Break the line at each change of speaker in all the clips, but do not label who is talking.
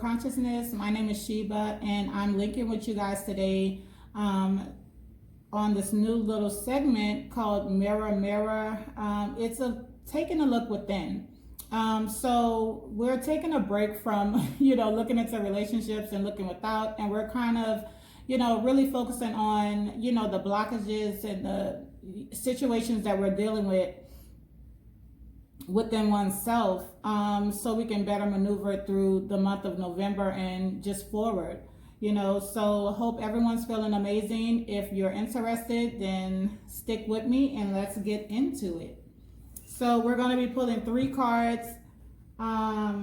Consciousness. My name is Sheba, and I'm linking with you guys today on this new little segment called Mirror Mirror. It's taking a look within. So we're taking a break from, looking into relationships and looking without, and we're kind of, really focusing on, the blockages and the situations that we're dealing with within oneself, so we can better maneuver through the month of November and just forward. So hope everyone's feeling amazing. If you're interested, then stick with me and let's get into it. So we're going to be pulling 3 cards, a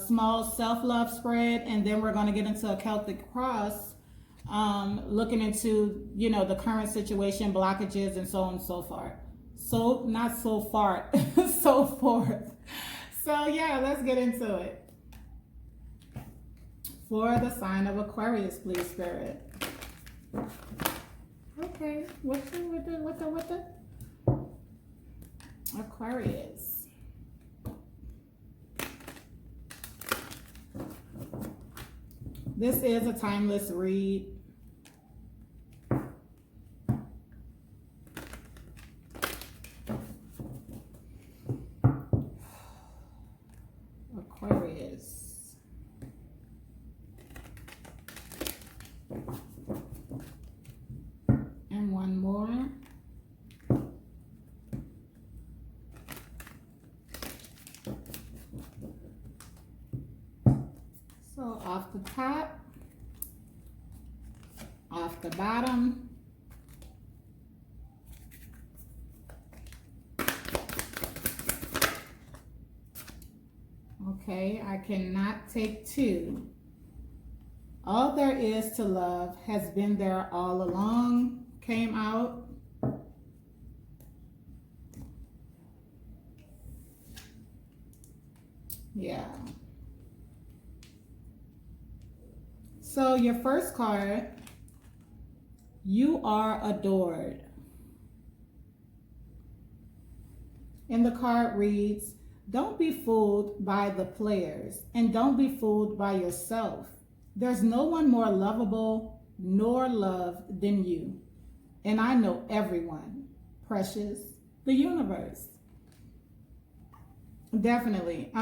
small self-love spread, and then we're going to get into a Celtic cross, looking into, the current situation, blockages, and so on and so forth. So, not so far, so forth. So yeah, let's get into it. For the sign of Aquarius, please, Spirit. Okay, what the? Aquarius. This is a timeless read. Aquarius. And one more. So off the top, off the bottom, okay, I cannot take 2. All there is to love has been there all along, came out. Yeah. So your first card, you are adored. And the card reads, don't be fooled by the players, and don't be fooled by yourself. There's no one more lovable nor loved than you. And I know everyone. Precious, the universe. Definitely.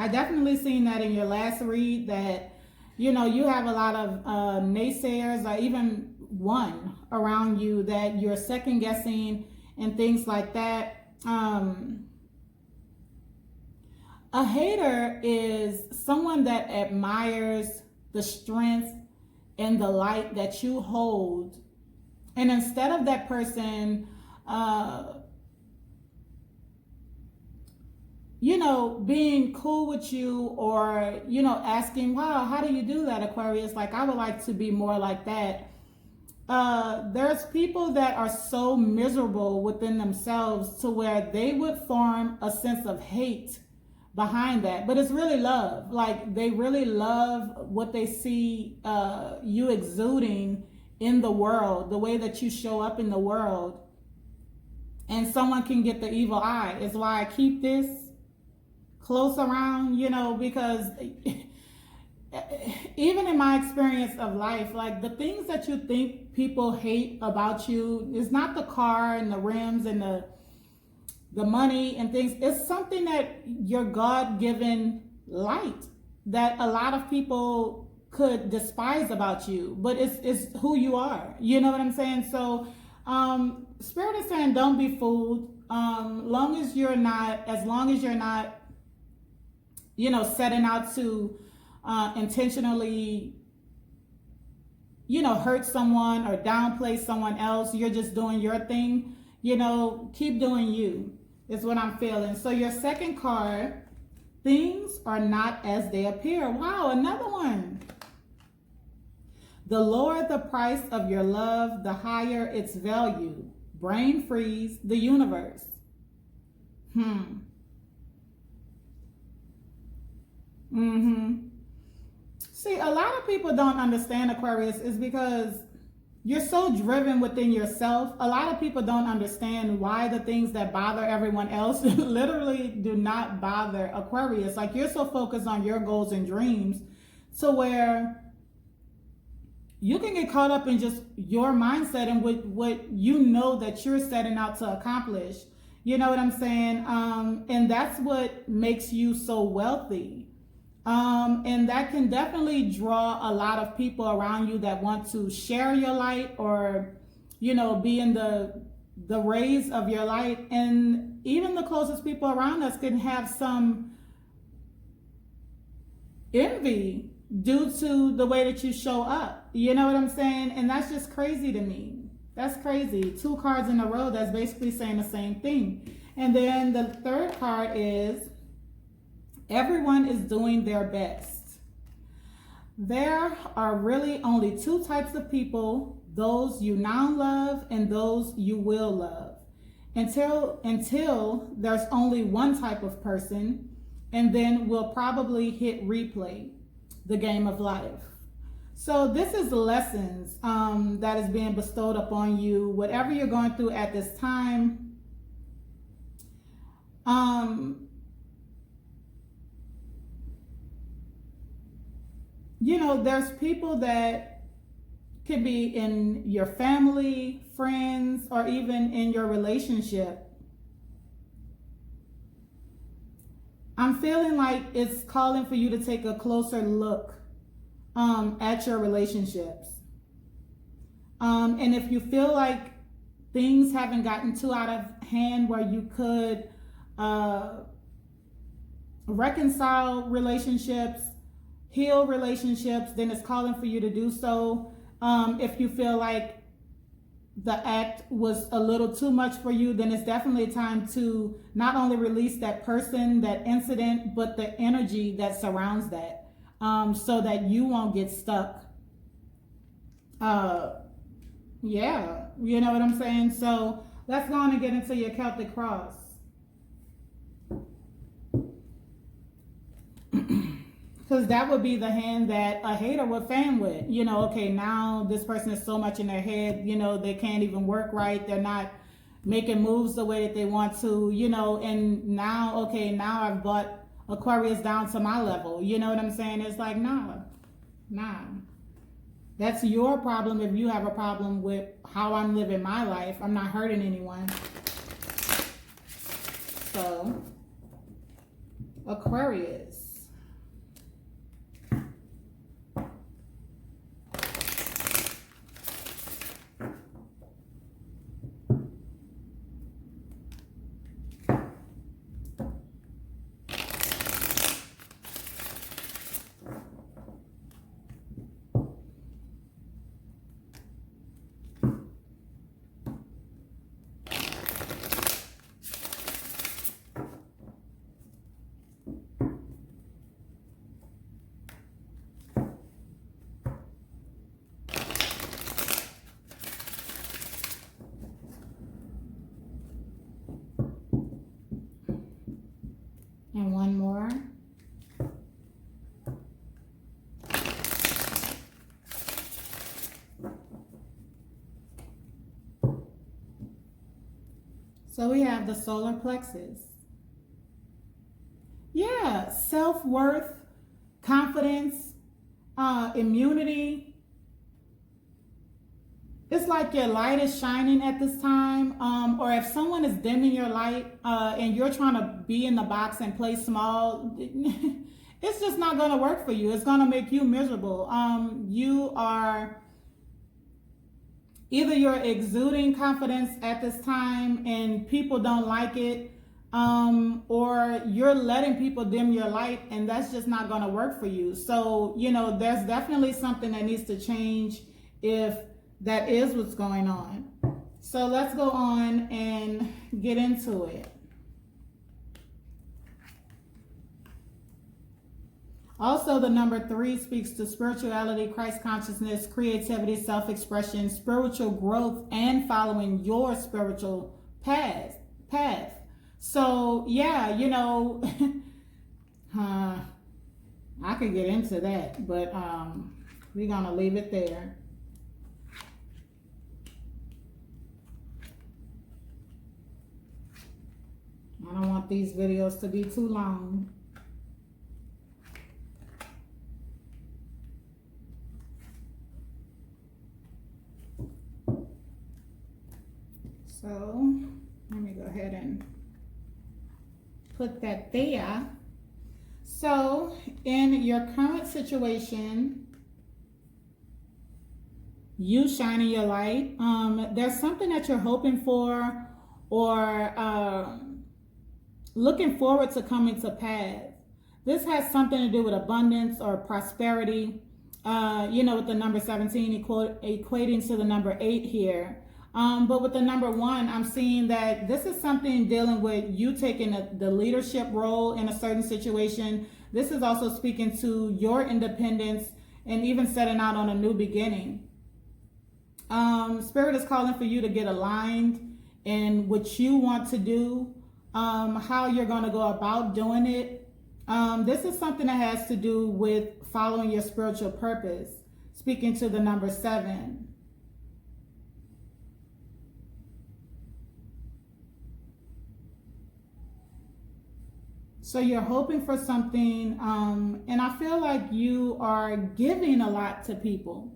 I definitely seen that in your last read that, you have a lot of naysayers, or even one around you that you're second guessing and things like that. A hater is someone that admires the strength and the light that you hold. And instead of that person, being cool with you, or, asking, wow, how do you do that, Aquarius? Like, I would like to be more like that. There's people that are so miserable within themselves to where they would form a sense of hate behind that. But it's really love. Like, they really love what they see you exuding in the world, the way that you show up in the world. And someone can get the evil eye. It's why I keep this close around, because even in my experience of life, like, the things that you think people hate about you is not the car and the rims and the money and things. It's something that your God-given light that a lot of people could despise about you, but it's who you are. You know what I'm saying? So Spirit is saying, don't be fooled. As long as you're not, setting out to intentionally, hurt someone or downplay someone else. You're just doing your thing. Keep doing you is what I'm feeling. So your second card, things are not as they appear. Wow, another one. The lower the price of your love, the higher its value. Brain freeze, the universe. See, a lot of people don't understand, Aquarius, is because you're so driven within yourself. A lot of people don't understand why the things that bother everyone else literally do not bother Aquarius. Like, you're so focused on your goals and dreams to where you can get caught up in just your mindset and what you know that you're setting out to accomplish. You know what I'm saying? And that's what makes you so wealthy. And that can definitely draw a lot of people around you that want to share your light, or, you know, be in the rays of your light. And even the closest people around us can have some envy due to the way that you show up. You know what I'm saying? And that's just crazy to me. That's crazy. 2 cards in a row that's basically saying the same thing. And then the third card is everyone is doing their best. There are really only 2 types of people, those you now love and those you will love. Until there's only one type of person, and then we'll probably hit replay, the game of life. So this is lessons that is being bestowed upon you, whatever you're going through at this time. You know, there's people that could be in your family, friends, or even in your relationship. I'm feeling like it's calling for you to take a closer look at your relationships. And if you feel like things haven't gotten too out of hand where you could reconcile relationships, heal relationships, then it's calling for you to do so. If you feel like the act was a little too much for you, then it's definitely time to not only release that person, that incident, but the energy that surrounds that, so that you won't get stuck. Yeah, you know what I'm saying? So let's go on and get into your Celtic cross. Because that would be the hand that a hater would fan with. You know, okay, now this person is so much in their head, you know, they can't even work right. They're not making moves the way that they want to, you know, and now, okay, now I've brought Aquarius down to my level. You know what I'm saying? It's like, nah. That's your problem if you have a problem with how I'm living my life. I'm not hurting anyone. So, Aquarius. And one more. So we have the solar plexus. Yeah, self-worth, confidence, immunity. It's like your light is shining at this time, or if someone is dimming your light and you're trying to be in the box and play small, it's just not going to work for you. It's going to make you miserable. You are either you're exuding confidence at this time and people don't like it, or you're letting people dim your light, and that's just not going to work for you. So, you know, there's definitely something that needs to change if that is what's going on. So let's go on and get into it. Also, the number 3 speaks to spirituality, Christ consciousness, creativity, self-expression, spiritual growth, and following your spiritual path. So yeah, you know, I could get into that, but we're gonna leave it there. don't want these videos to be too long. So let me go ahead and put that there. So in your current situation, you shining your light, there's something that you're hoping for or looking forward to coming to pass. This has something to do with abundance or prosperity, with the number 17 equating to the number 8 here. But with the number 1, I'm seeing that this is something dealing with you taking the leadership role in a certain situation. This is also speaking to your independence and even setting out on a new beginning. Spirit is calling for you to get aligned in what you want to do, how you're going to go about doing it. This is something that has to do with following your spiritual purpose, speaking to the number 7. So you're hoping for something, and I feel like you are giving a lot to people.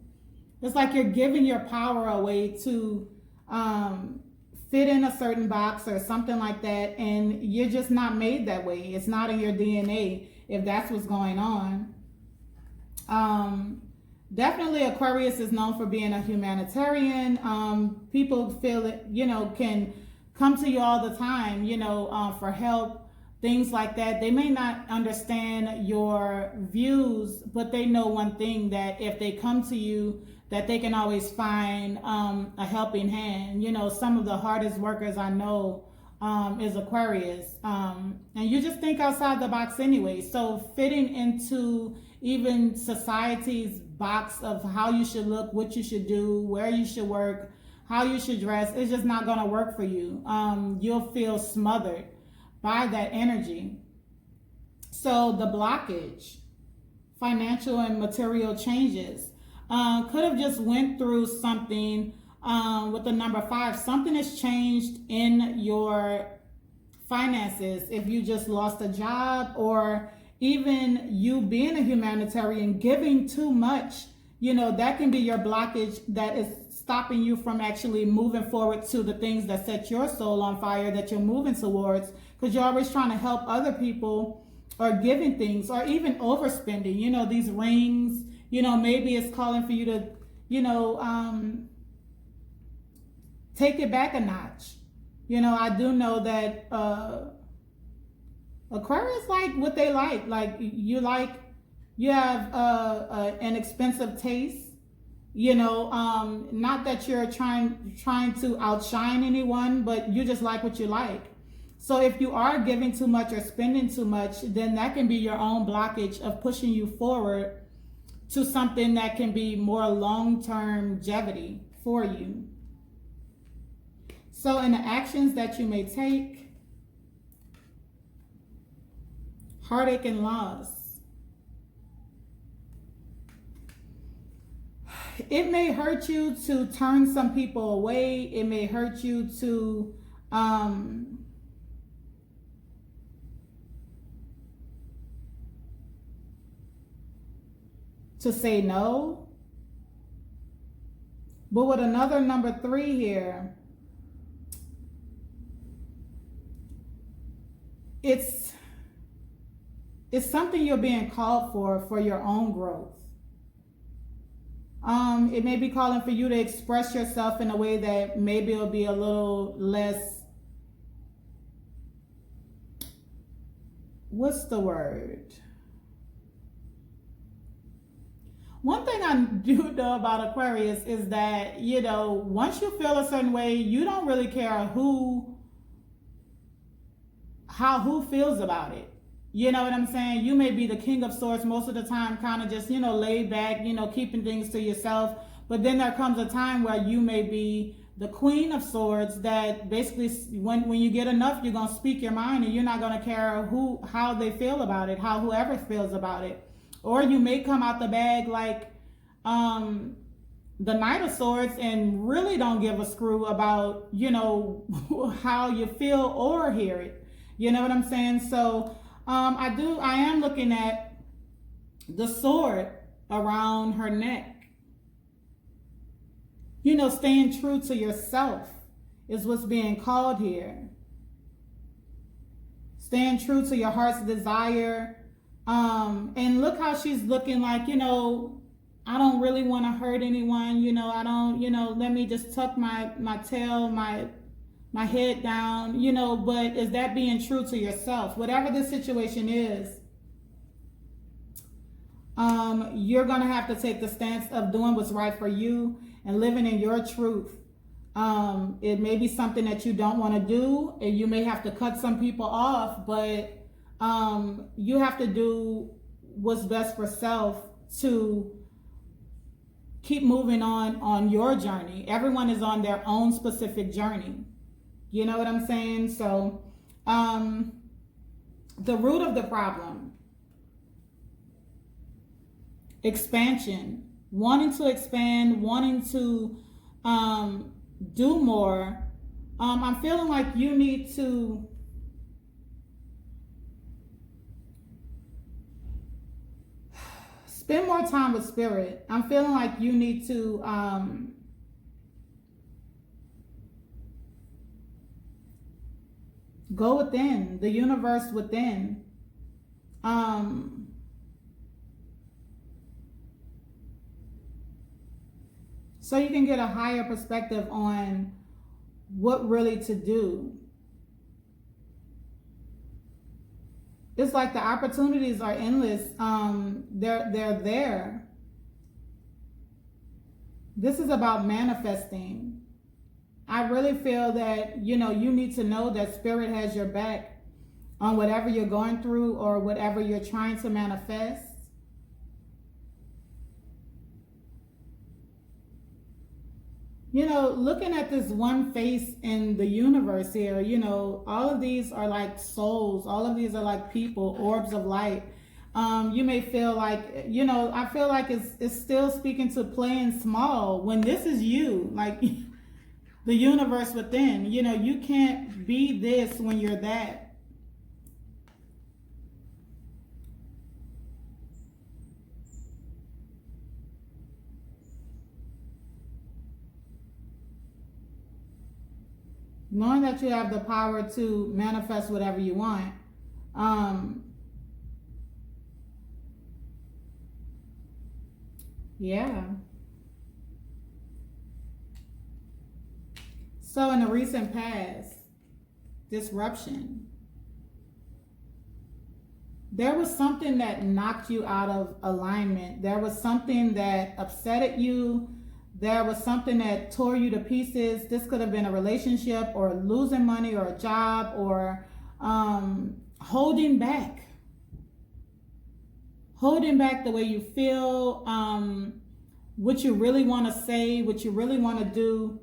It's like you're giving your power away to fit in a certain box or something like that, and you're just not made that way. It's not in your DNA if that's what's going on. Definitely Aquarius is known for being a humanitarian. People feel it, can come to you all the time, for help. Things like that. They may not understand your views, but they know one thing, that if they come to you, that they can always find a helping hand. Some of the hardest workers I know is Aquarius. And you just think outside the box anyway. So fitting into even society's box of how you should look, what you should do, where you should work, how you should dress, it's just not going to work for you. You'll feel smothered by that energy. So the blockage, financial and material changes, could have just went through something with the number 5. Something has changed in your finances. If you just lost a job, or even you being a humanitarian, giving too much, that can be your blockage that is stopping you from actually moving forward to the things that set your soul on fire, that you're moving towards, because you're always trying to help other people or giving things, or even overspending, these rings, maybe it's calling for you to, take it back a notch. I do know that Aquarius like what they like you have an expensive taste. Not that you're trying to outshine anyone, but you just like what you like. So if you are giving too much or spending too much, then that can be your own blockage of pushing you forward to something that can be more long-term longevity for you. So in the actions that you may take, heartache and loss. It may hurt you to turn some people away. It may hurt you to say no. But with another number 3 here, it's something you're being called for your own growth. It may be calling for you to express yourself in a way that maybe it'll be a little less, what's the word? One thing I do know about Aquarius is that, once you feel a certain way, you don't really care who feels about it. You know what I'm saying? You may be the king of swords most of the time, kind of just, laid back, keeping things to yourself. But then there comes a time where you may be the queen of swords, that basically when you get enough, you're going to speak your mind, and you're not going to care how they feel about it, how whoever feels about it. Or you may come out the bag like the Knight of Swords and really don't give a screw about, how you feel or hear it. You know what I'm saying? So I am looking at the sword around her neck. You know, staying true to yourself is what's being called here. Staying true to your heart's desire. And look how she's looking like, you know, I don't really want to hurt anyone. You know, I don't, you know, let me just tuck my tail, my head down, you know, but is that being true to yourself? Whatever the situation is, you're going to have to take the stance of doing what's right for you and living in your truth. It may be something that you don't want to do, and you may have to cut some people off, but you have to do what's best for self to keep moving on your journey. Everyone is on their own specific journey. You know what I'm saying? So the root of the problem, expansion, wanting to expand, wanting to do more. I'm feeling like you need to spend more time with spirit. I'm feeling like you need to go within, the universe within. So you can get a higher perspective on what really to do. It's like the opportunities are endless. They're there. This is about manifesting. I really feel that, you know, you need to know that spirit has your back on whatever you're going through or whatever you're trying to manifest. You know, looking at this one face in the universe here, you know, all of these are like souls. All of these are like people, orbs of light. You may feel like, you know, I feel like it's still speaking to playing small when this is you, like the universe within. You know, you can't be this when you're that. Knowing that you have the power to manifest whatever you want. Yeah. So in the recent past, disruption. There was something that knocked you out of alignment. There was something that upset you. There was something that tore you to pieces. This could have been a relationship or losing money or a job or holding back. Holding back the way you feel, what you really want to say, what you really want to do.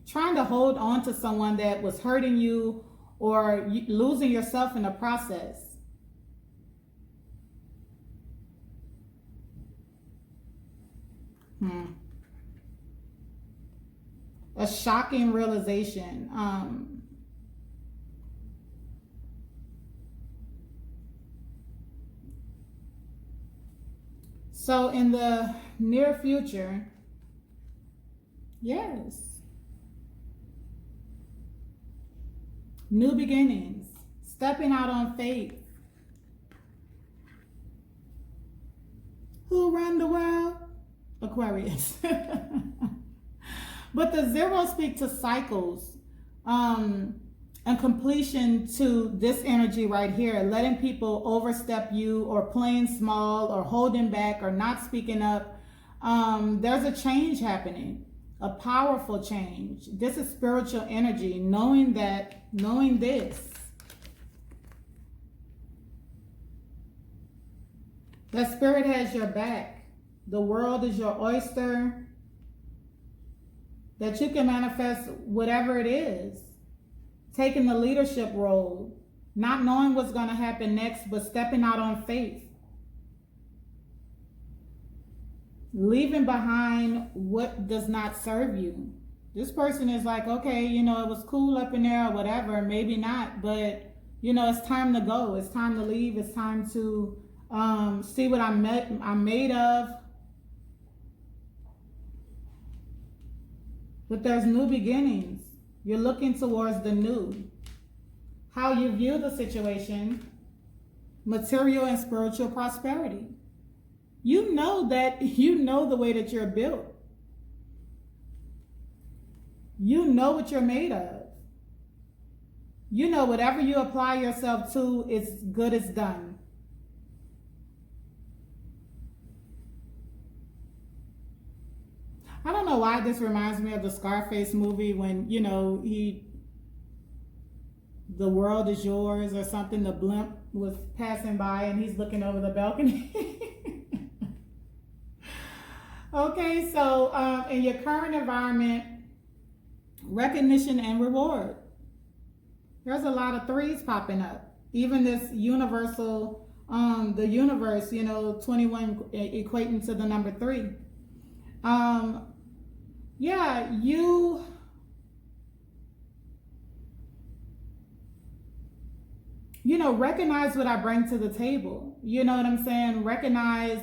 Trying to hold on to someone that was hurting you or losing yourself in the process. A shocking realization. So in the near future, yes, new beginnings, stepping out on faith. Who run the world? Aquarius. But the zero speak to cycles and completion to this energy right here, letting people overstep you or playing small or holding back or not speaking up. There's a change happening, a powerful change. This is spiritual energy, knowing this. That spirit has your back. The world is your oyster. That you can manifest whatever it is. Taking the leadership role. Not knowing what's going to happen next, but stepping out on faith. Leaving behind what does not serve you. This person is like, okay, you know, it was cool up in there or whatever, maybe not, but you know, it's time to go. It's time to leave. It's time to see what I'm made of. But there's new beginnings. You're looking towards the new. How you view the situation, material and spiritual prosperity. You know the way that you're built. You know what you're made of. You know whatever you apply yourself to, it's good as done. I don't know why this reminds me of the Scarface movie when, you know, the world is yours or something. The blimp was passing by and he's looking over the balcony. Okay, so in your current environment, recognition and reward. There's a lot of threes popping up. Even this universal, the universe, you know, 21 equating to the number 3. Yeah, you know, recognize what I bring to the table. You know what I'm saying? Recognize,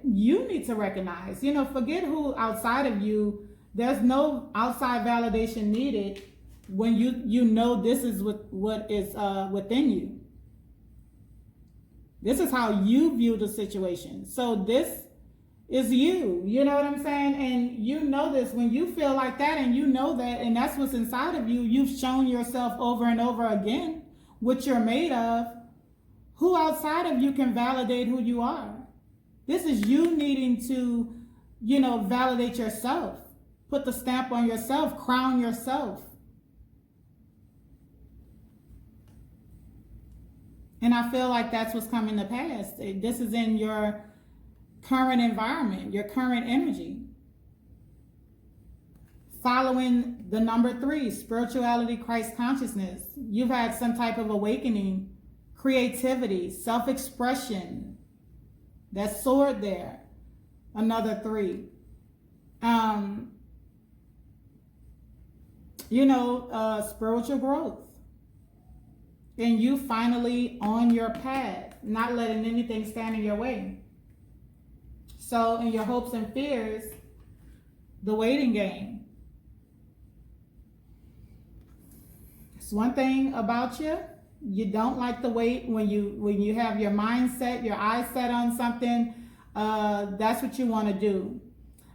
you need to recognize, you know, forget who outside of you. There's no outside validation needed when you know this is what is within you. This is how you view the situation. So this is you know what I'm saying? And you know this when you feel like that and you know that, and that's what's inside of you. You've shown yourself over and over again what you're made of. Who outside of you can validate who you are? This is you needing to, you know, validate yourself. Put the stamp on yourself, crown yourself. And I feel like that's what's coming to pass. This is in your current environment, your current energy. Following the number 3, spirituality, Christ consciousness. You've had some type of awakening, creativity, self-expression. That sword there, another 3. You know, spiritual growth. And you finally on your path, not letting anything stand in your way. So in your hopes and fears, the waiting game. It's one thing about you. You don't like to wait when you have your mind set, your eyes set on something. That's what you want to do.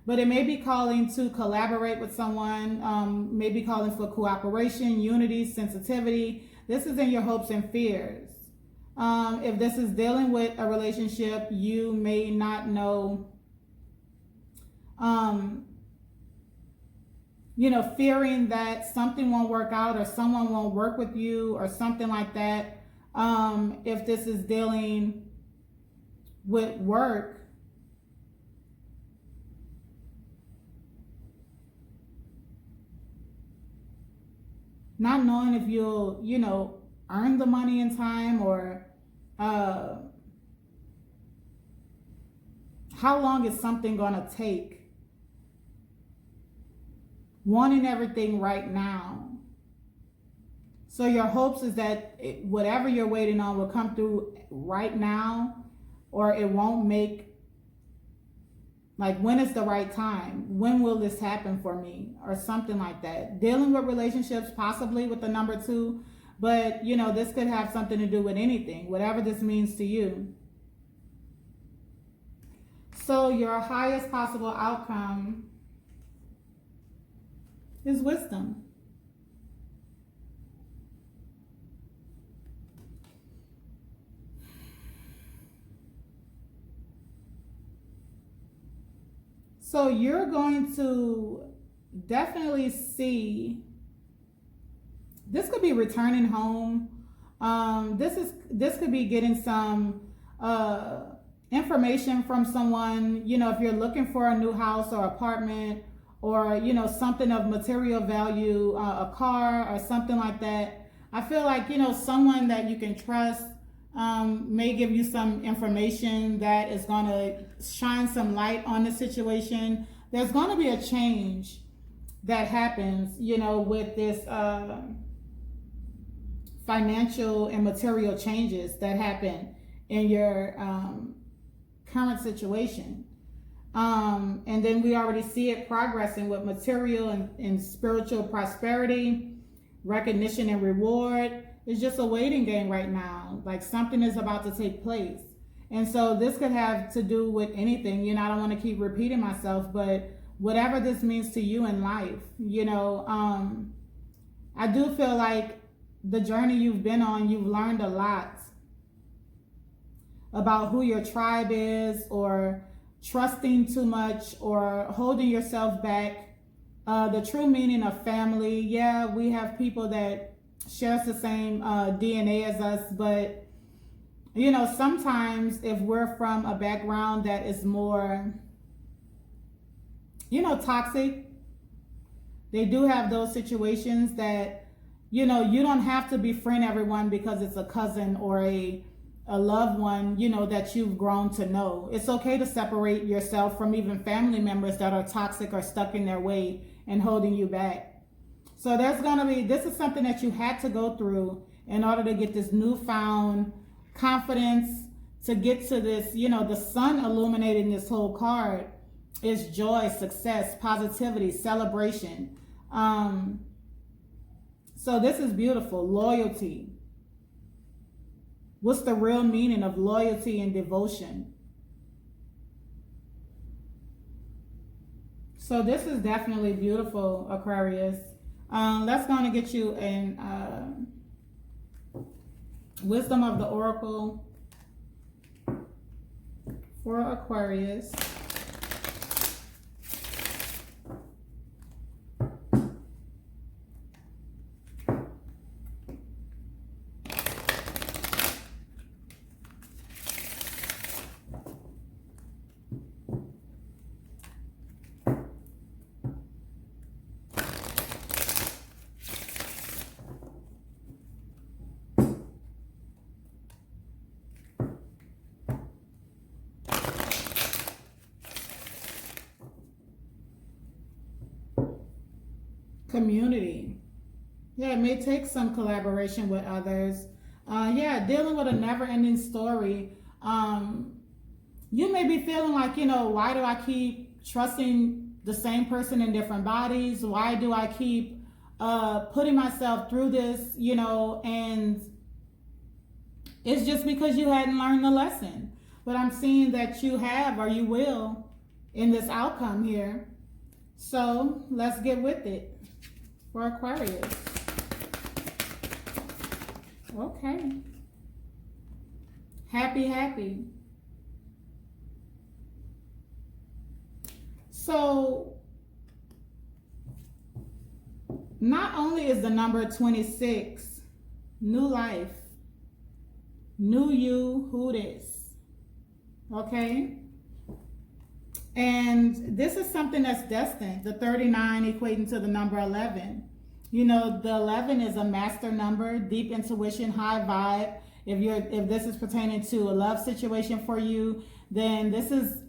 But it may be calling to collaborate with someone, maybe calling for cooperation, unity, sensitivity. This is in your hopes and fears. If this is dealing with a relationship, you may not know, you know, fearing that something won't work out or someone won't work with you or something like that. If this is dealing with work, not knowing if you'll, you know, earn the money in time or how long is something going to take. Wanting everything right now. So your hopes is that whatever you're waiting on will come through right now, or it won't make, like, when is the right time? When will this happen for me? Or something like that. Dealing with relationships, possibly with the number 2. But, you know, this could have something to do with anything. Whatever this means to you. So your highest possible outcome is wisdom. So you're going to definitely see, this could be returning home. This could be getting some information from someone, you know, if you're looking for a new house or apartment, or, you know, something of material value, a car or something like that. I feel like, you know, someone that you can trust may give you some information that is going to shine some light on the situation. There's going to be a change that happens, with this financial and material changes that happen in your current situation. And then we already see it progressing with material and spiritual prosperity, recognition and reward. It's just a waiting game right now. Like something is about to take place. And so this could have to do with anything. I don't want to keep repeating myself, but whatever this means to you in life, I do feel like the journey you've been on, you've learned a lot about who your tribe is, or trusting too much, or holding yourself back. The true meaning of family. Yeah, we have people that shares the same DNA as us, but sometimes if we're from a background that is more, toxic, they do have those situations that, you don't have to befriend everyone because it's a cousin or a loved one, that you've grown to know. It's okay to separate yourself from even family members that are toxic or stuck in their way and holding you back. So this is something that you had to go through in order to get this newfound confidence, to get to this, the sun illuminating this whole card is joy, success, positivity, celebration. So this is beautiful. Loyalty. What's the real meaning of loyalty and devotion? So this is definitely beautiful, Aquarius. Let's go and get you in Wisdom of the Oracle for Aquarius. Community. Yeah, it may take some collaboration with others. Dealing with a never-ending story. You may be feeling like, why do I keep trusting the same person in different bodies? Why do I keep putting myself through this, and it's just because you hadn't learned the lesson. But I'm seeing that you have, or you will, in this outcome here. So let's get with it for Aquarius. Okay. Happy. So not only is the number 26 new life, new you, who this, okay? And this is something that's destined. The 39 equating to the number 11. The 11 is a master number, deep intuition, high vibe. If this is pertaining to a love situation for you, then this is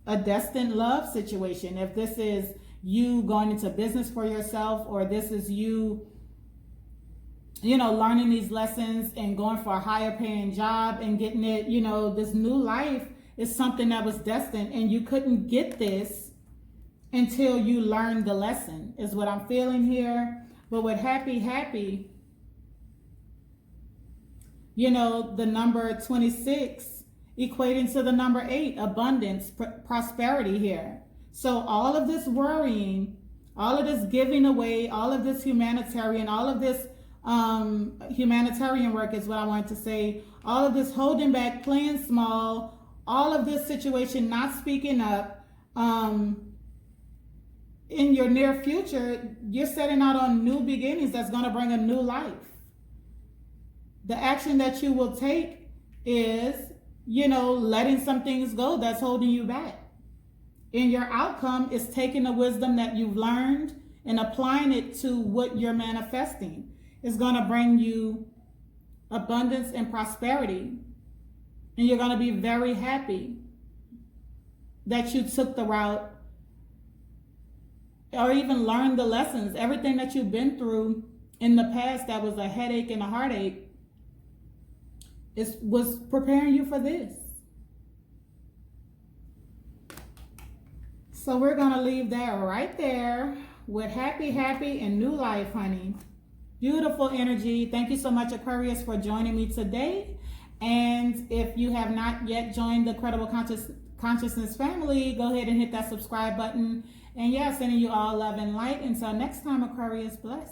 a destined love situation. If this is you going into business for yourself, or this is you, learning these lessons and going for a higher paying job and getting it, this new life is something that was destined, and you couldn't get this until you learned the lesson, is what I'm feeling here. But with happy, the number 26 equating to the number 8, abundance, prosperity here. So all of this worrying, all of this giving away, all of this humanitarian, all of this humanitarian work is what I wanted to say, all of this holding back, playing small, all of this situation, not speaking up, in your near future, you're setting out on new beginnings that's going to bring a new life. The action that you will take is, letting some things go that's holding you back. And your outcome is taking the wisdom that you've learned and applying it to what you're manifesting. It's going to bring you abundance and prosperity. And you're going to be very happy that you took the route or even learn the lessons. Everything that you've been through in the past that was a headache and a heartache was preparing you for this. So we're going to leave that right there with happy, happy, and new life, honey. Beautiful energy. Thank you so much, Aquarius, for joining me today. And if you have not yet joined the Credible Consciousness family, go ahead and hit that subscribe button. And yeah, sending you all love and light. Until next time, Aquarius, bless.